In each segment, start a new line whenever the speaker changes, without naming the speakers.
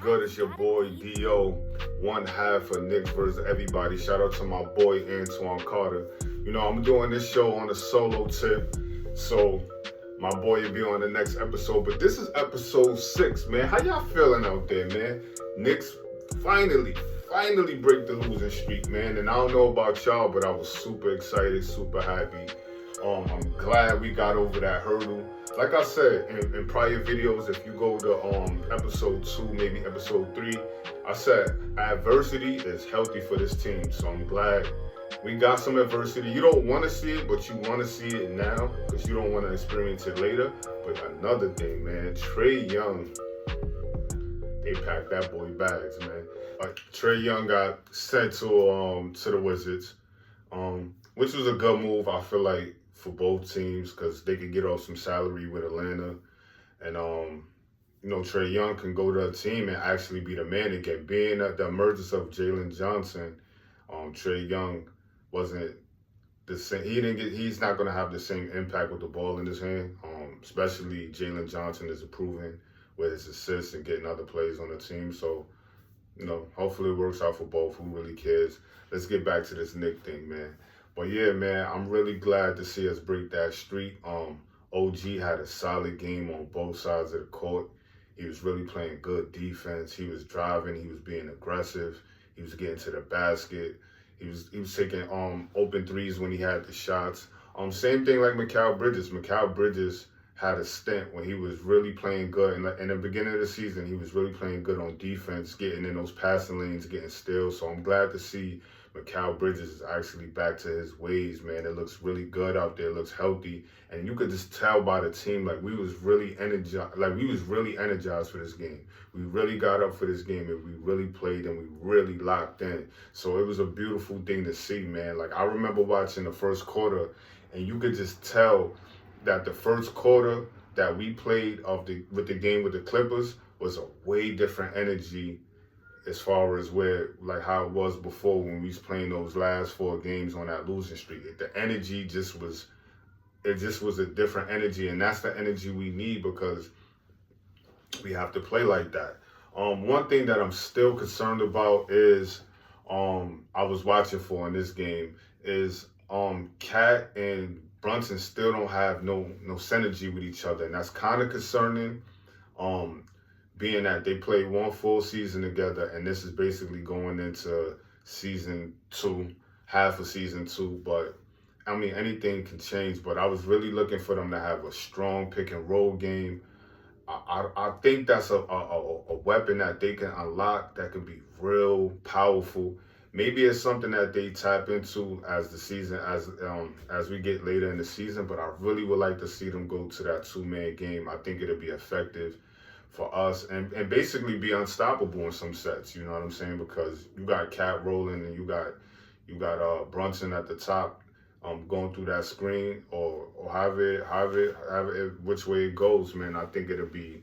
good? It's your boy D.O., one half of KNICKS versus everybody. Shout out to my boy Antoine Carter. You know, I'm doing this show on a solo tip, so my boy will be on the next episode. But this is episode 6, man. How y'all feeling out there, man? KNICKS finally break the losing streak, man. And I don't know about y'all, but I was super excited, super happy. I'm glad we got over that hurdle. Like I said in prior videos, if you go to episode 2, maybe episode 3, I said adversity is healthy for this team. So I'm glad we got some adversity. You don't want to see it, but you want to see it now because you don't want to experience it later. But another thing, man, Trae Young, they packed that boy bags, man. Trae Young got sent to the Wizards, which was a good move. I feel like for both teams because they could get off some salary with Atlanta, and Trae Young can go to a team and actually be the man again. Being at the emergence of Jalen Johnson, Trae Young wasn't the same. He's not going to have the same impact with the ball in his hand. Especially Jalen Johnson is improving with his assists and getting other plays on the team. So, hopefully it works out for both. Who really cares? Let's get back to this Knick thing, man. But yeah, man, I'm really glad to see us break that streak. OG had a solid game on both sides of the court. He was really playing good defense. He was driving. He was being aggressive. He was getting to the basket. He was taking open threes when he had the shots. Same thing like Mikal Bridges. Mikal Bridges had a stint when he was really playing good. In the beginning of the season, he was really playing good on defense, getting in those passing lanes, getting steals. So I'm glad to see Mikal Bridges is actually back to his ways, man. It looks really good out there. It looks healthy. And you could just tell by the team, we was really energized for this game. We really got up for this game and we really played and we really locked in. So it was a beautiful thing to see, man. I remember watching the first quarter and you could just tell that the first quarter that we played with the game with the Clippers was a way different energy as far as how it was before when we was playing those last 4 games on that losing streak. The energy just was a different energy, and that's the energy we need because we have to play like that. One thing that I'm still concerned about is I was watching for in this game is Cat and Brunson still don't have no synergy with each other, and that's kind of concerning. Being that they played 1 full season together, and this is basically going into season 2, half of season 2. But I mean, anything can change. But I was really looking for them to have a strong pick and roll game. I think that's a weapon that they can unlock that can be real powerful. Maybe it's something that they tap into as the season, as we get later in the season. But I really would like to see them go to that 2-man game. I think it'll be effective for us and basically be unstoppable in some sets. You know what I'm saying? Because you got Cat rolling and you got Brunson at the top, going through that screen or however which way it goes, man. I think it'll be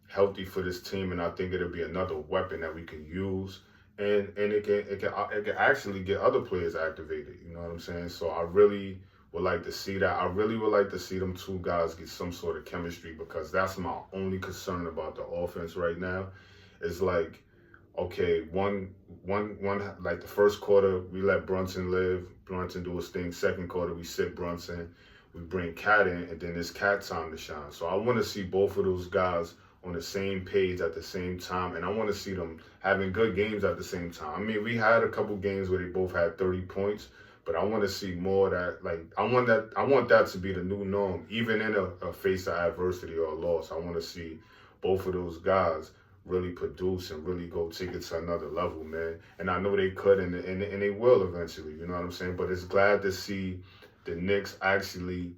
healthy for this team, and I think it'll be another weapon that we can use. And it can actually get other players activated. You know what I'm saying? So I really would like to see that. I really would like to see them 2 guys get some sort of chemistry because that's my only concern about the offense right now. Is okay, the first quarter we let Brunson live, Brunson do his thing. Second quarter we sit Brunson, we bring Cat in, and then it's Cat time to shine. So I want to see both of those guys on the same page at the same time, and I want to see them having good games at the same time. I mean, we had a couple games where they both had 30 points, but I want to see more of that. I want that to be the new norm, even in a face of adversity or a loss. I want to see both of those guys really produce and really go take it to another level, man. And I know they could, and they will eventually. You know what I'm saying? But it's glad to see the Knicks actually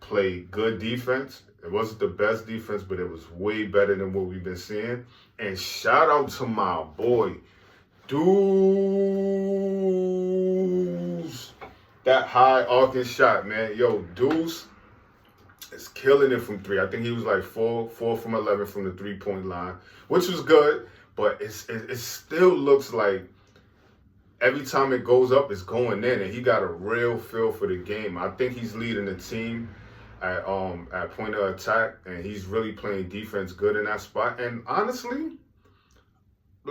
play good defense. It wasn't the best defense, but it was way better than what we've been seeing. And shout out to my boy, Deuce. That high arcing shot, man. Yo, Deuce is killing it from 3. I think he was 4 from 11 from the 3-point line, which was good. But it still looks like every time it goes up, it's going in, and he got a real feel for the game. I think he's leading the team at point of attack, and he's really playing defense good in that spot. And honestly,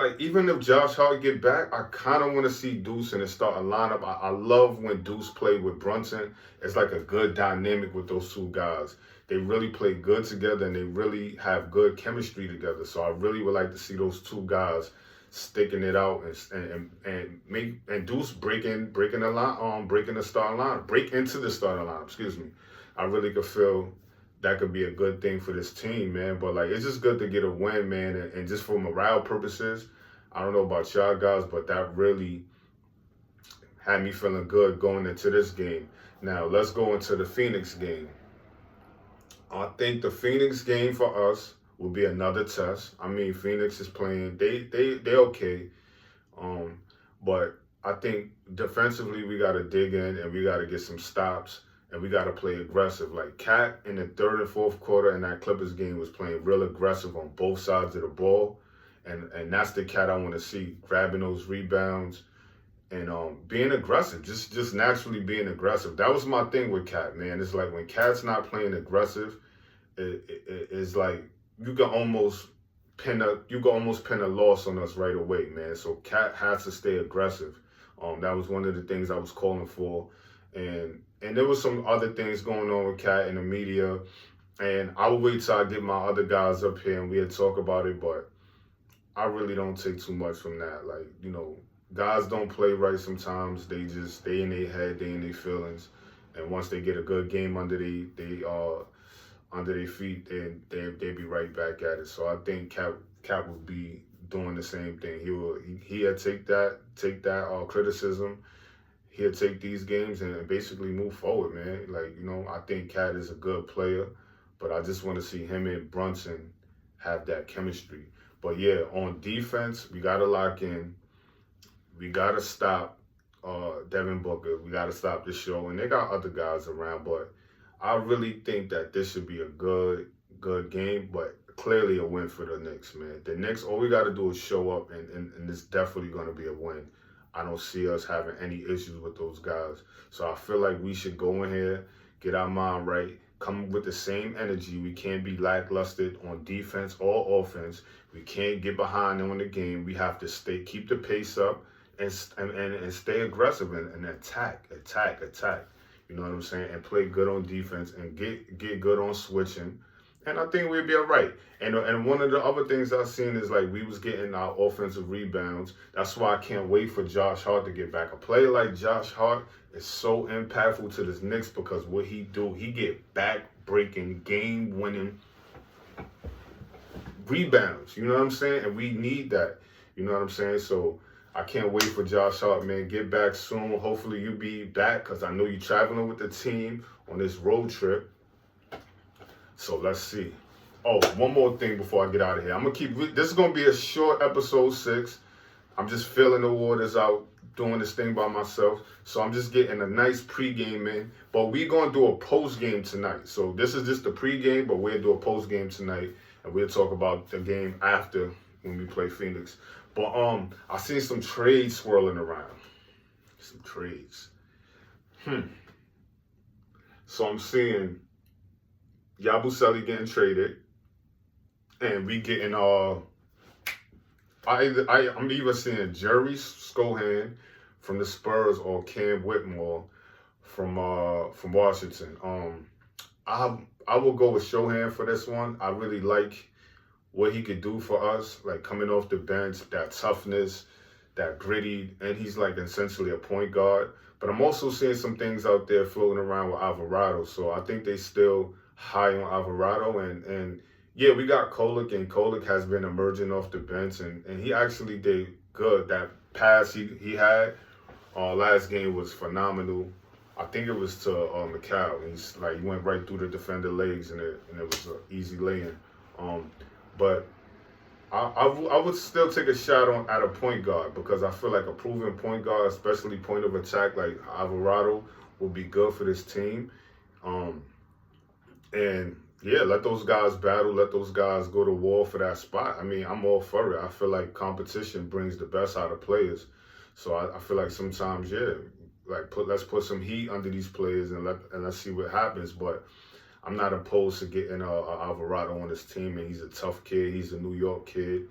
like, even if Josh Hart get back, I kind of want to see Deuce in the starting lineup. I love when Deuce played with Brunson. It's like a good dynamic with those two guys. They really play good together, and they really have good chemistry together. So I really would like to see those two guys sticking it out and Deuce breaking the line, breaking the starting line, break into the starting line. Excuse me. I really could feel that could be a good thing for this team, man. But like, it's just good to get a win, man, and just for morale purposes. I don't know about y'all guys, but that really had me feeling good going into this game. Now let's go into the Phoenix game. I think the Phoenix game for us will be another test. I mean, Phoenix is playing; they okay, but I think defensively we got to dig in and we got to get some stops and we got to play aggressive. Like Cat in the third and fourth quarter in that Clippers game was playing real aggressive on both sides of the ball, and that's the Cat I want to see, grabbing those rebounds and being aggressive, just naturally being aggressive. That was my thing with Cat, man. It's like when Cat's not playing aggressive, it's like you can almost pin a loss on us right away, man. So Cat has to stay aggressive. That was one of the things I was calling for, and there was some other things going on with Cat in the media, and I'll wait till I get my other guys up here and we'll talk about it. But I really don't take too much from that. Like, you know, guys don't play right sometimes. They in their head, they in their feelings, and once they get a good game under their feet, then they'll be right back at it. So I think Cap will be doing the same thing. He'll take that criticism. He'll take these games and basically move forward, man. Like, you know, I think Cat is a good player, but I just want to see him and Brunson have that chemistry. But yeah, on defense, we gotta lock in. We gotta stop Devin Booker. We gotta stop the show, and they got other guys around, but I really think that this should be a good game, but clearly a win for the Knicks, man. The Knicks, all we got to do is show up, and it's definitely going to be a win. I don't see us having any issues with those guys. So I feel like we should go in here, get our mind right, come with the same energy. We can't be lackluster on defense or offense. We can't get behind them in the game. We have to keep the pace up and stay aggressive and attack. You know what I'm saying? And play good on defense and get good on switching. And I think we'll be all right. And one of the other things I've seen is like we was getting our offensive rebounds. That's why I can't wait for Josh Hart to get back. A player like Josh Hart is so impactful to this Knicks because what he do, he get back-breaking, game-winning rebounds. You know what I'm saying? And we need that. You know what I'm saying? So I can't wait for Josh Hart, man. Get back soon. Hopefully you be back because I know you're traveling with the team on this road trip. So let's see. Oh, one more thing before I get out of here. I'm going to keep, this is going to be a short episode 6. I'm just feeling the waters out, doing this thing by myself. So I'm just getting a nice pregame in. But we're going to do a postgame tonight. So this is just the pregame, but we'll do a postgame tonight. And we'll talk about the game after when we play Phoenix. But I seen some trades swirling around. Some trades. So I'm seeing Yabusele getting traded, and we getting I'm either seeing Jerry Scohan from the Spurs or Cam Whitmore from Washington. I will go with Shohan for this one. I really like what he could do for us, like coming off the bench, that toughness, that gritty, and he's like essentially a point guard. But I'm also seeing some things out there floating around with Alvarado, so I think they still high on Alvarado. And yeah, we got Kolek, and Kolek has been emerging off the bench, and he actually did good. That pass he had last game was phenomenal. I think it was to McCall. He's like, he went right through the defender legs, and it was an easy lay-in. But I would still take a shot at a point guard because I feel like a proven point guard, especially point of attack like Alvarado, will be good for this team. And yeah, let those guys battle. Let those guys go to war for that spot. I mean, I'm all for it. I feel like competition brings the best out of players. So I feel like sometimes, yeah, like let's put some heat under these players and let's see what happens. But I'm not opposed to getting Alvarado on this team, and he's a tough kid. He's a New York kid.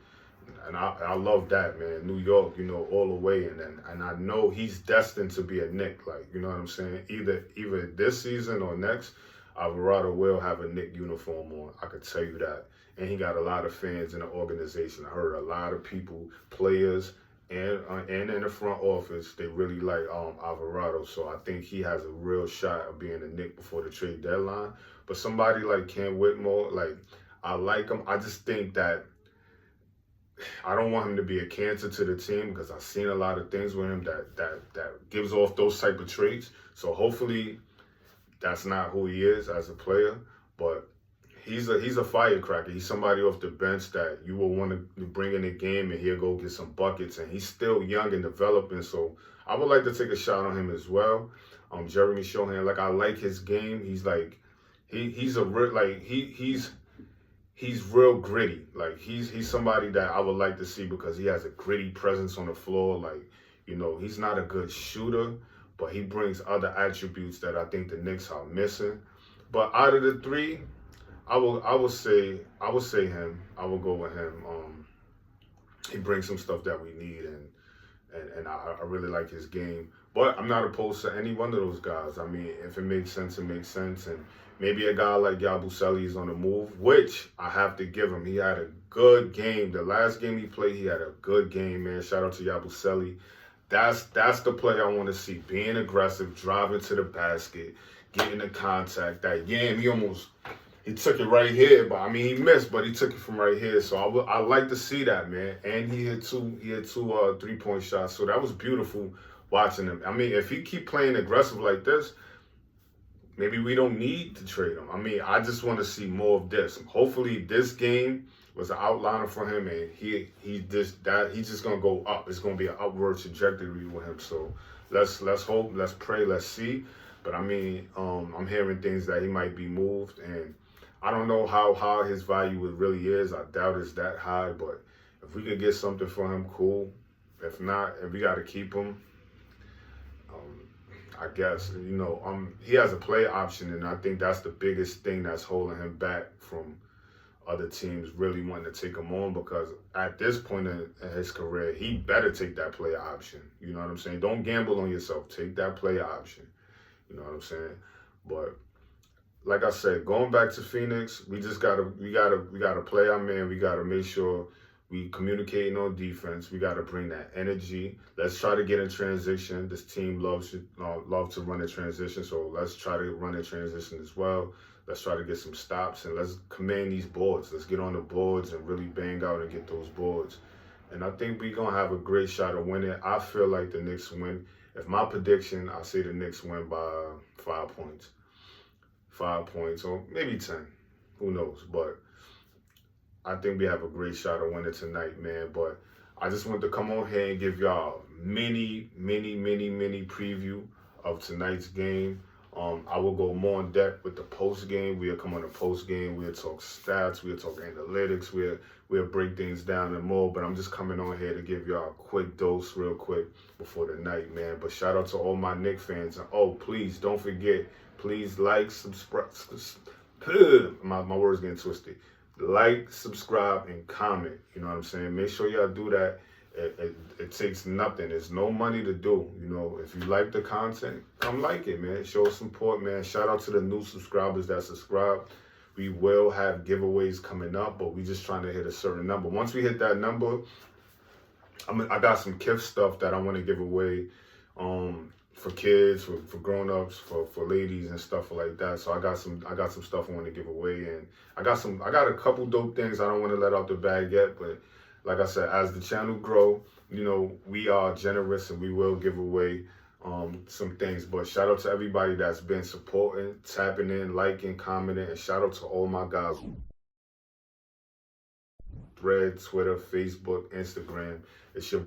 And I love that, man. New York, all the way, and I know he's destined to be a Knick. Like, you know what I'm saying? Either this season or next, Alvarado will have a Knick uniform on. I could tell you that. And he got a lot of fans in the organization. I heard a lot of people, players, and in the front office, they really like Alvarado. So I think he has a real shot of being a Knick before the trade deadline. But somebody like Ken Whitmore, like, I like him. I just think that I don't want him to be a cancer to the team because I've seen a lot of things with him that gives off those type of traits. So hopefully that's not who he is as a player. But he's a firecracker. He's somebody off the bench that you will want to bring in the game and he'll go get some buckets. And he's still young and developing. So I would like to take a shot on him as well. Jeremy Shohan, like, I like his game. He's like he's a real, like, he's real gritty. Like, he's somebody that I would like to see because he has a gritty presence on the floor. Like, he's not a good shooter, but he brings other attributes that I think the Knicks are missing. But out of the three, I would say him. I will go with him. He brings some stuff that we need, and I really like his game. But I'm not opposed to any one of those guys. I mean, if it makes sense, it makes sense. And maybe a guy like Yabusele is on the move, which I have to give him. He had a good game. The last game he played, he had a good game, man. Shout out to Yabusele. That's the play I want to see. Being aggressive, driving to the basket, getting the contact. That Yam, he took it right here, but I mean, he missed, but he took it from right here. So I like to see that, man. And he had two 3-point shots. So that was beautiful watching him. I mean, if he keep playing aggressive like this, maybe we don't need to trade him. I mean, I just want to see more of this. Hopefully this game was an outliner for him, and he's just gonna go up. It's gonna be an upward trajectory with him. So let's hope, let's pray, let's see. But I mean, I'm hearing things that he might be moved, and I don't know how high his value really is. I doubt it's that high, but if we could get something for him, cool. If not, if we got to keep him, I guess, he has a play option, and I think that's the biggest thing that's holding him back from other teams really wanting to take him on, because at this point in his career, he better take that player option. You know what I'm saying? Don't gamble on yourself. Take that player option. You know what I'm saying? But like I said, going back to Phoenix, we gotta play our man. We gotta make sure we communicating on defense. We gotta bring that energy. Let's try to get in transition. This team loves to run a transition, so let's try to run a transition as well. Let's try to get some stops, and let's command these boards. Let's get on the boards and really bang out and get those boards. And I think we're going to have a great shot of winning. I feel like the Knicks win. If my prediction, I say the Knicks win by 5 points. 5 points, or maybe 10. Who knows? But I think we have a great shot of winning tonight, man. But I just want to come on here and give y'all mini preview of tonight's game. I will go more in depth with the post game. We'll come on the post game. We'll talk stats. We'll talk analytics. We'll break things down and more. But I'm just coming on here to give y'all a quick dose, real quick, before the night, man. But shout out to all my Knicks fans. And please don't forget. Please like, subscribe. My words getting twisted. Like, subscribe, and comment. You know what I'm saying? Make sure y'all do that. It takes nothing. There's no money to do. If you like the content, come like it, man. Show support, man. Shout out to the new subscribers that subscribe. We will have giveaways coming up, but we just trying to hit a certain number. Once we hit that number, I got some gift stuff that I want to give away for kids, for grown-ups, for ladies and stuff like that. So I got some stuff I want to give away, and I got a couple dope things I don't want to let out the bag yet, but like I said, as the channel grow, we are generous and we will give away some things. But shout out to everybody that's been supporting, tapping in, liking, commenting, and shout out to all my guys. Thread, Twitter, Facebook, Instagram. It's your